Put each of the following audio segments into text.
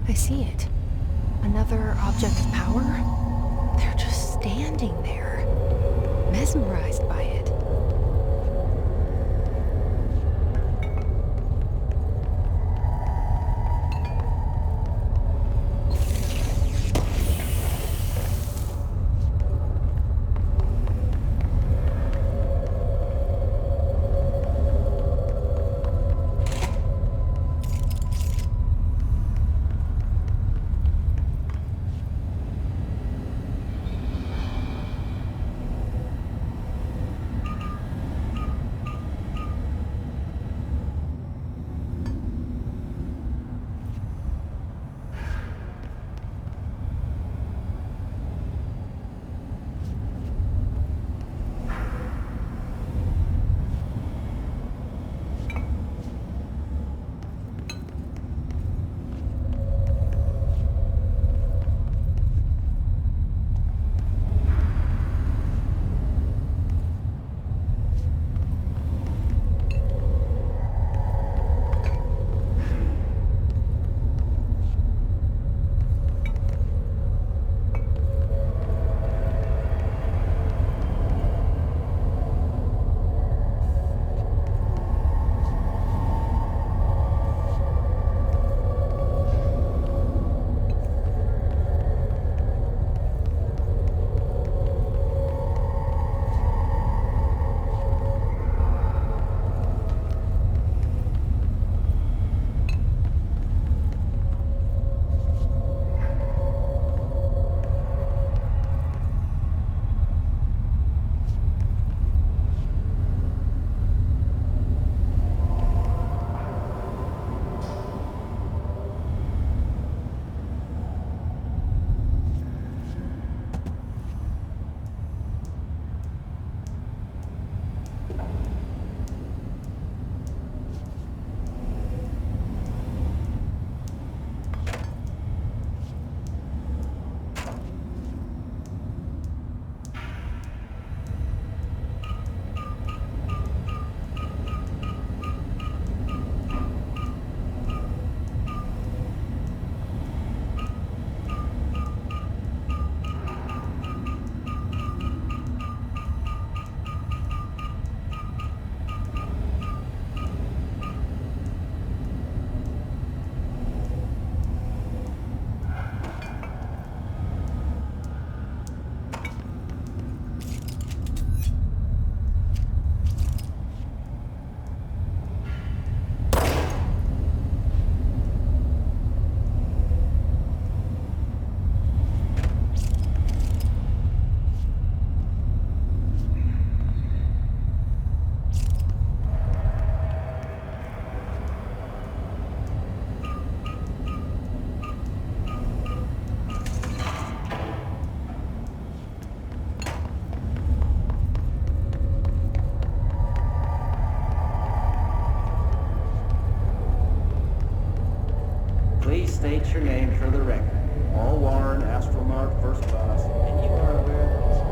I see it. Another object of power? They're just standing there, mesmerized by it. Please state your name for the record. All Warren, astronaut, first class, and you are aware that this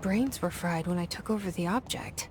brains were fried when I took over the object.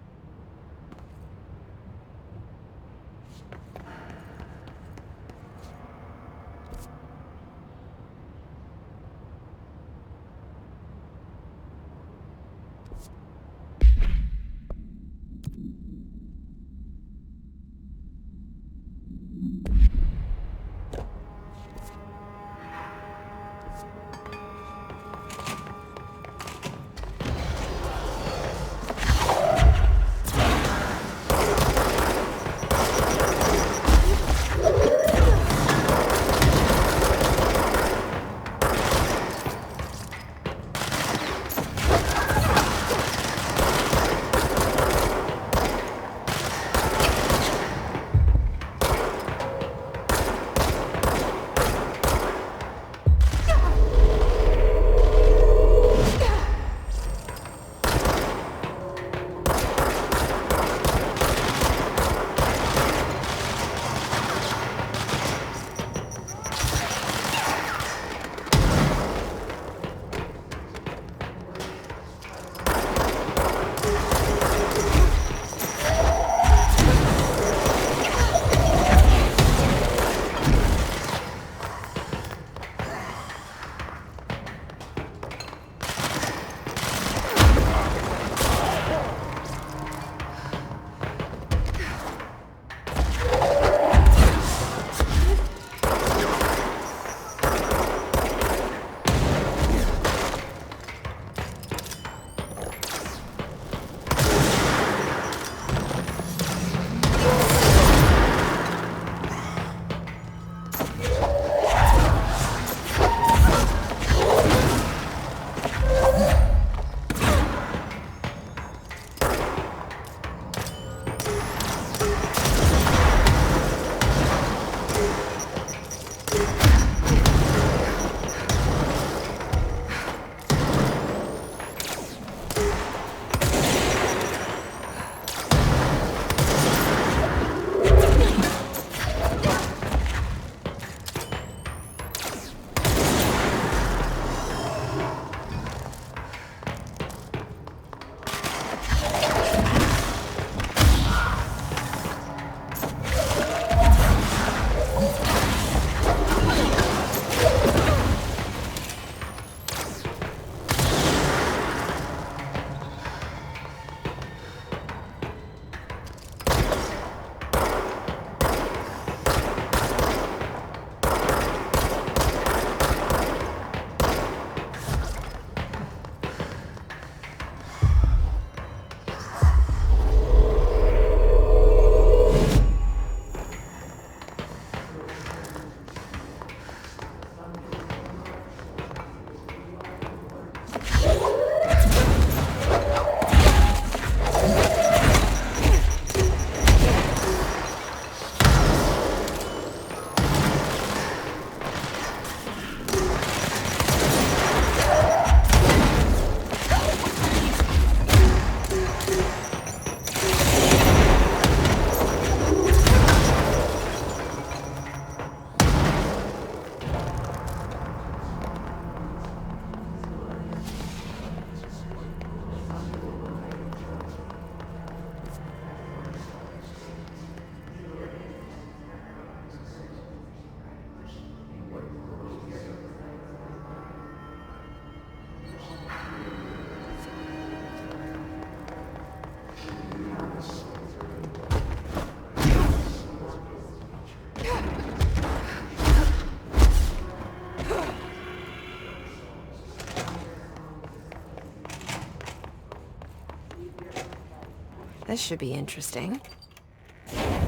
This should be interesting.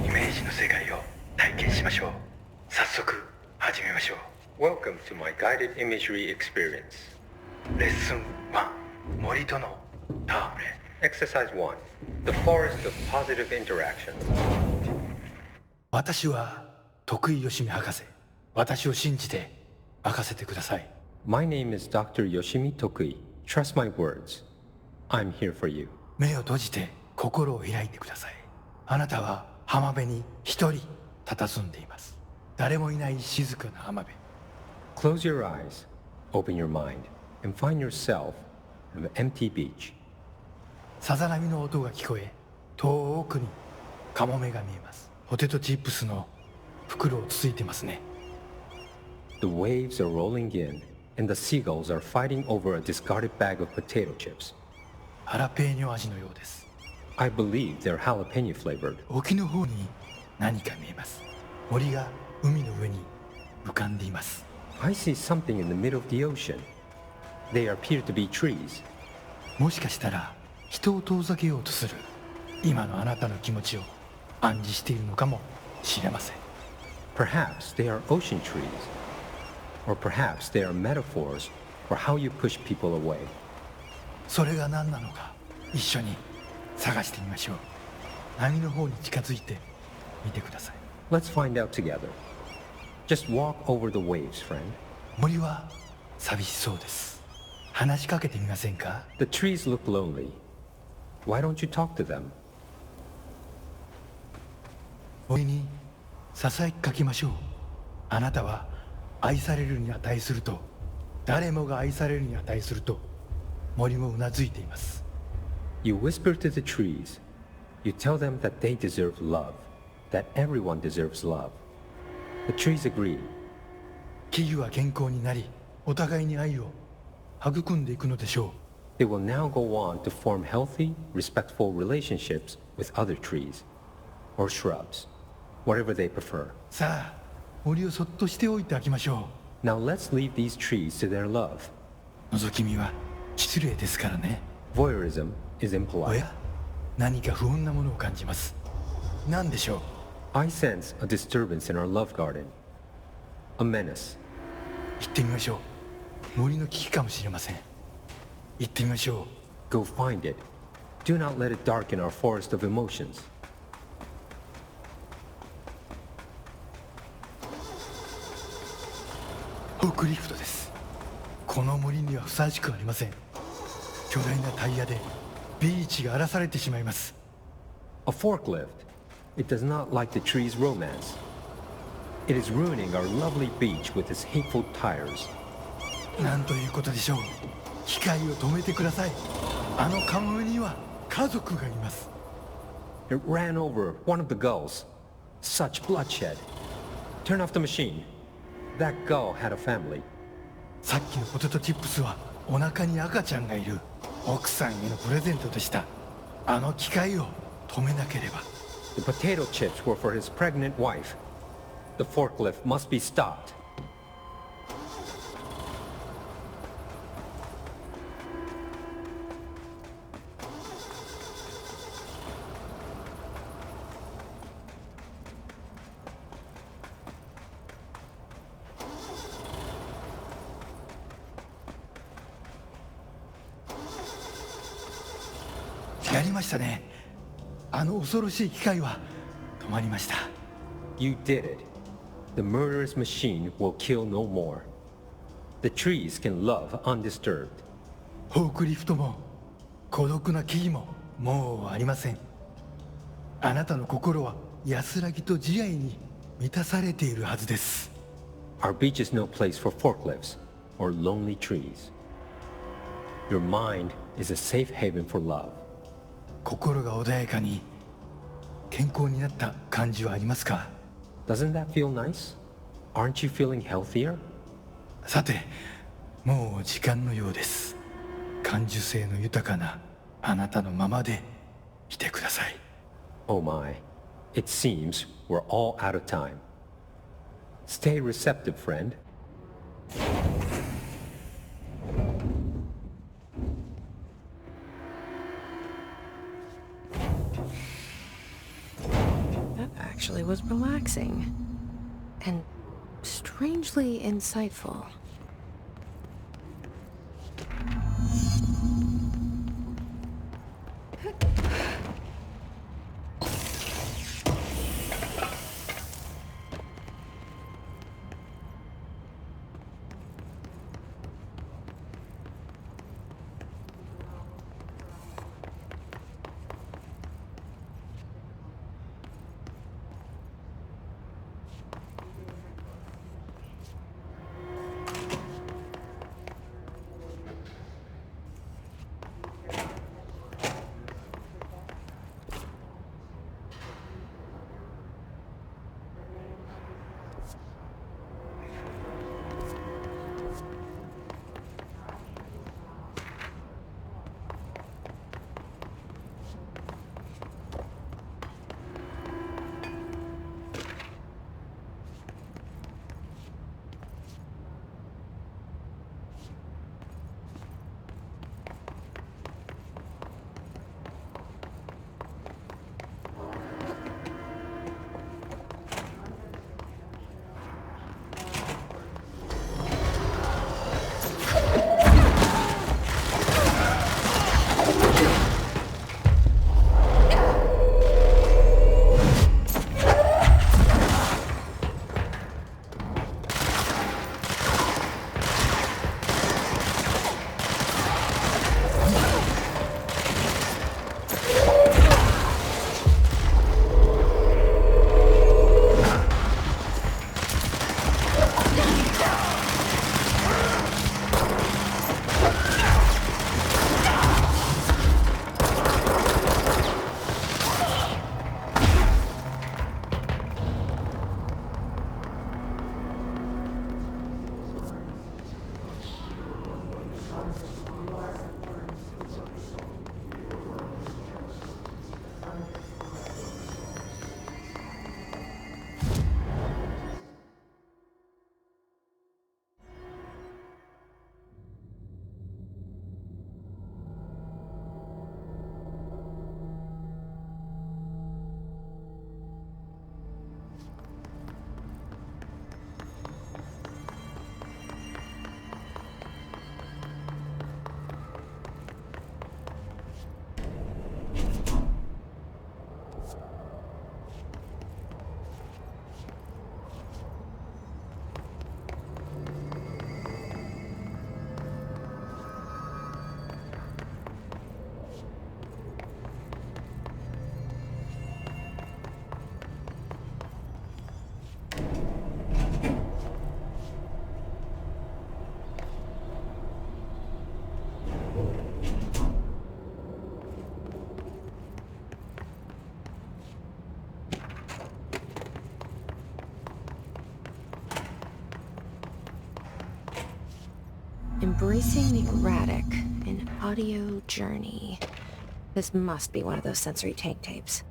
イメージの世界を体験しましょう。早速始めましょう。Welcome to my guided imagery experience. レッスン1、森との戯れ。Exercise 1、The Forest of Positive Interaction. 私は徳井義美博士。私を信じて任せてください。My name is Dr. Yoshimi Tokui. Trust my words. I'm here for you. 目を閉じて心を開いてください。あなたは浜辺に一人佇んでいます。誰もいない静かな浜辺。Close your eyes, open your mind, and find yourself on an empty beach. さざ波の音が聞こえ、遠くにカモメが見えます。ポテトチップスの袋をつついてますね。 The waves are rolling in, and the seagulls are fighting over a discarded bag of potato chips. ハラペーニョ味のようです。 I believe they're jalapeno flavored. 沖の方に何か見えます。森が海の上に浮かんでいます。 I see something in the middle of the ocean. They appear to be trees. もしかしたら人を遠ざけようとする今のあなたの気持ちを暗示しているのかもしれません。 Perhaps they are ocean trees. Or perhaps they are metaphors for how you push people away. それが何なのか一緒に探してみましょう。波の方に近づいてみてください。 Let's find out together. Just walk over the waves, friend. 森は寂しそうです。話しかけてみませんか？ The trees look lonely. Why don't you talk to them? 森にささやきかけましょう。あなたは愛されるに値すると、誰もが愛されるに値すると森もうなずいています。 You whisper to the trees. You tell them that they deserve love, that everyone deserves love. The trees agree. 木々は健康になり、お互いに愛を育んでいくのでしょう。 They will now go on to form healthy, respectful relationships with other trees or shrubs, whatever they prefer. さあ、森をそっとしておいてあげましょ Now let's leave these trees to their love. う。覗き見は失礼ですからね。 Voyeurism is お impolite. や、何か不穏なものを感じます。何でしょう。 I sense a disturbance in our love garden. A menace. 行ってみましょう。森の危機かもしれません。行ってみましょう。 Go find it. Do not let it darken our forest of emotions. フォークリフトです。この森にはふさわしくありません。巨大なタイヤでビーチが荒らされてしまいます。 A forklift. It does not like the tree's romance. It is ruining our lovely beach with its hateful tires. なんということでしょう。機械を止めてください。あのカモメには家族がいます。 It ran over one of the gulls. Such bloodshed. Turn off the machine. That gull had a family. さっきのポテトチップスはお腹に赤ちゃんがいる奥さんへのプレゼントでした。あの機械を止めなければ。 The potato chips were for his pregnant wife. The forklift must be stopped. やりましたね。あの恐ろしい機械は止まりました。 You did it. The murderous machine will kill no more. The trees can love undisturbed. フォークリフトも孤独な木々ももうありません。あなたの心は安らぎと慈愛に満たされているはずです。 Our beach is no place for forklifts or lonely trees. Your mind is a safe haven for love. 心が穏やかに健康になった感じはありますか？ Doesn't that feel nice? Aren't you feeling healthier? さて、もう時間のようです。感受性の豊かなあなたのままでいてください。 Oh my. It seems we're all out of time. Stay receptive, friend. That actually was relaxing. And strangely insightful. Embracing the erratic, an audio journey. This must be one of those sensory tank tapes.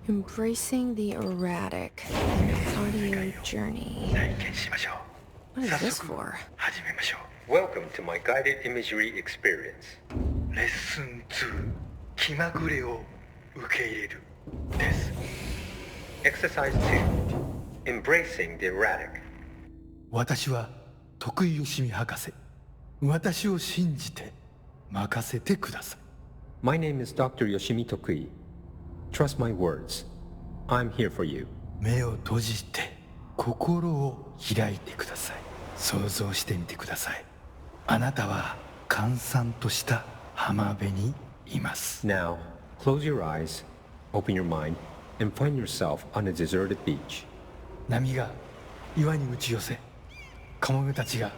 Embracing the erratic, an audio journey. 体験しましょう。 What is this for? 始めましょう。Welcome to my guided imagery experience. レッスン2、気まぐれを受け入れるです。Exercise 2、Embracing the erratic. 私は徳井義美博士。私を信じて任せてください。My name is Dr. Yoshimi Tokui. Trust my words. I'm here for you. 目を閉じて心を開いてください。想像してみてください。あなたは閑散とした浜辺にいます。 Now, close your eyes, open your mind, and find yourself on a deserted beach. 波が岩に打ち寄せ、カモメたちが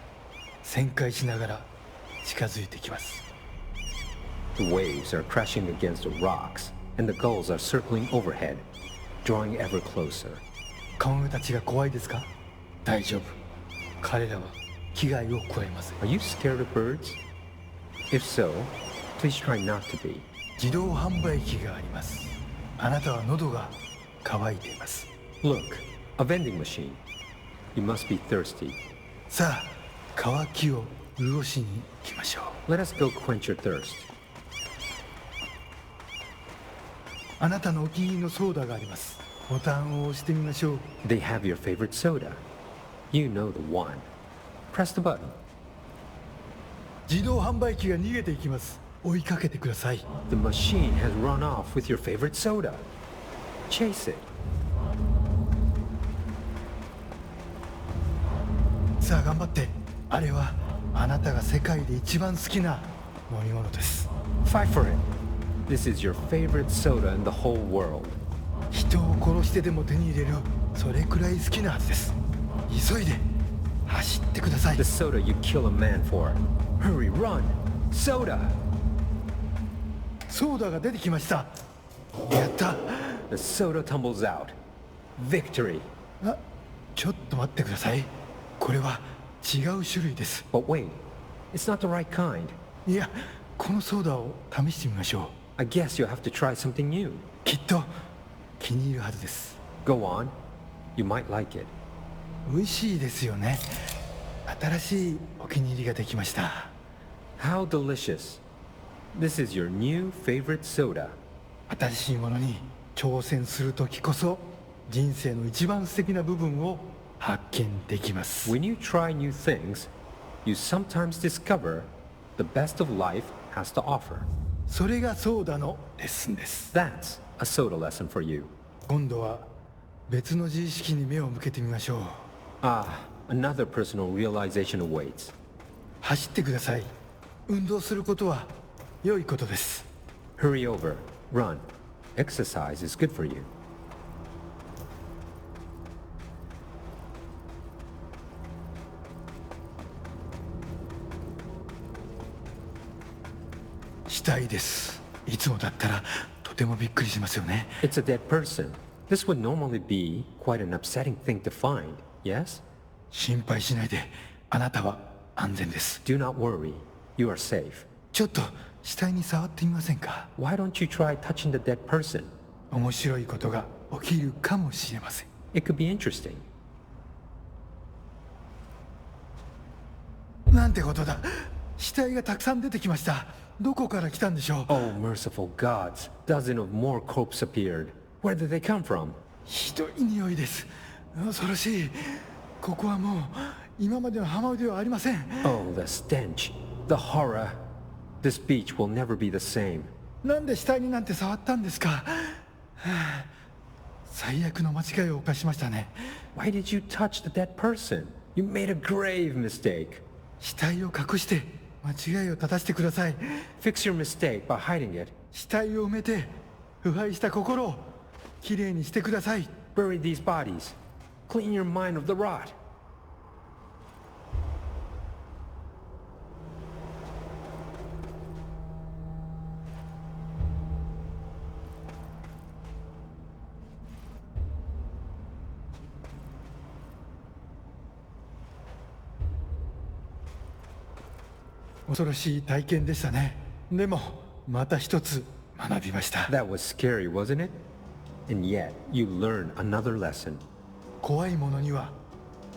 旋回しながら近づいてきます。 The waves are crashing against the rocks, and the gulls are circling overhead, drawing ever closer. カモメたちが怖いですか？大丈夫。彼らは危害を加えません。 Are you scared of birds? If so, please try not to be. 自動販売機があります。あなたは喉が渇いています。 Look, a vending machine. You must be thirsty. さあ、渇きを潤しに行きましょう。 Let us go quench your thirst. あなたのお気に入りのソーダがあります。ボタンを押してみましょう。 They have your favorite soda. You know the one. Press the button. 自動販売機が逃げていきます。追いかけてください。 The machine has run off with your favorite soda. Chase it. さあ頑張って。あれはあなたが世界で一番好きな飲み物です。 Fight for it. This is your favorite soda in the whole world. 人を殺してでも手に入れる、それくらい好きなはずです。急いで走ってください。 The soda you kill a man for. Hurry, run! Soda! ソーダが出てきました。やった。 The soda tumbles out. Victory. あ、ちょっと待ってください。これは違う種類です。 But wait, it's not the right kind. いや、このソーダを試してみましょう。 I guess you'll have to try something new. きっと気に入るはずです。 Go on. You might like it. 美味しいですよね。新しいお気に入りができました。 How delicious. This is your new favorite soda. 新しいものに挑戦するときこそ人生の一番素敵な部分を発見できます。 When you try new things, you sometimes discover the best of life has to offer. それがソーダのレッスンです。 That's a soda lesson for you. 今度は別の自意識に目を向けてみましょう。 Ah, another personal realization awaits. 走ってください。運動することは良いことです。 Hurry over. Run. Exercise is good for you. したいです。いつもだったらとてもびっくりしますよね。 It's a dead person. This would normally be quite an upsetting thing to find, yes? 心配しないで。あなたは安全です。 Do not worry. You are safe. ちょっと死体に触ってみませんか。 Why don't you try touching the dead person? 面白いことが起きるかもしれません。 It could be interesting. なんてことだ。死体がたくさん出てきました。どこから来たんでしょう。 Oh, merciful gods. Dozen of more corpses appeared. Where did they come from? ひどい匂いです。恐ろしい。ここはもう今までの浜辺ではありません。 Oh, the stench. The horror. This beach will never be the same. なんで死体になんて触ったんですか。はあ、最悪の間違いを犯しましたね。 Why did you touch the dead person? You made a grave mistake. 死体を隠して間違いを正してください。 Fix your mistake by hiding it. 死体を埋めて腐敗した心をきれいにしてください。 Bury these bodies. Clean your mind of the rot. 恐ろしい体験でしたね。でもまた一つ学びました。 That was scary, wasn't it? And yet, you learned another lesson. 怖いものには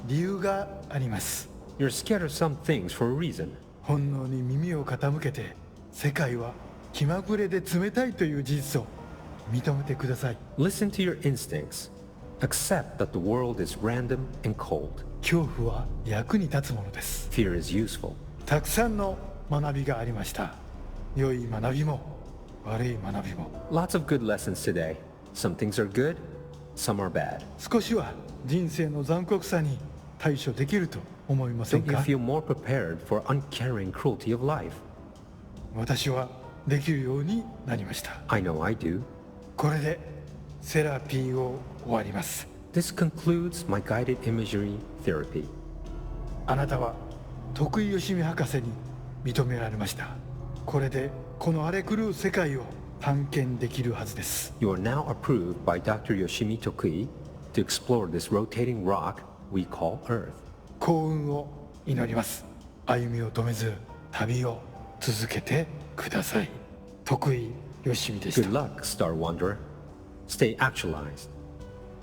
理由があります。 You're scared of some things for a reason. 本能に耳を傾けて世界は気まぐれで冷たいという事実を認めてください。 Listen to your instincts. Accept that the world is random and cold. 恐怖は役に立つものです。 Fear is useful. たくさんの学びがありました。良い学びも悪い学びも。 Lots of good lessons today. Some things are good, some are bad. 少しは人生の残酷さに対処できると思いません Don't you か。 feel more prepared for uncaring cruelty of life? 私はできるようになりました。 I know I do. これでセラピーを終わります。 This concludes my guided imagery therapy. あなたは徳井義美博士に認められました。これでこの荒れ狂う世界を探検できるはずです。 You are now approved by Dr. Yoshimi Tokui to explore this rotating rock we call Earth. 幸運を祈ります。歩みを止めず旅を続けてください。徳井義美でし Good た。 luck, Star Wanderer. Stay actualized.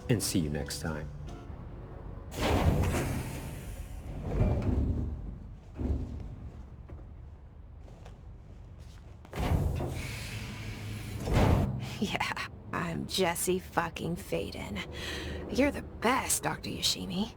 And see you next time. Yeah, I'm Jesse fucking Faden. You're the best, Dr. Yoshimi.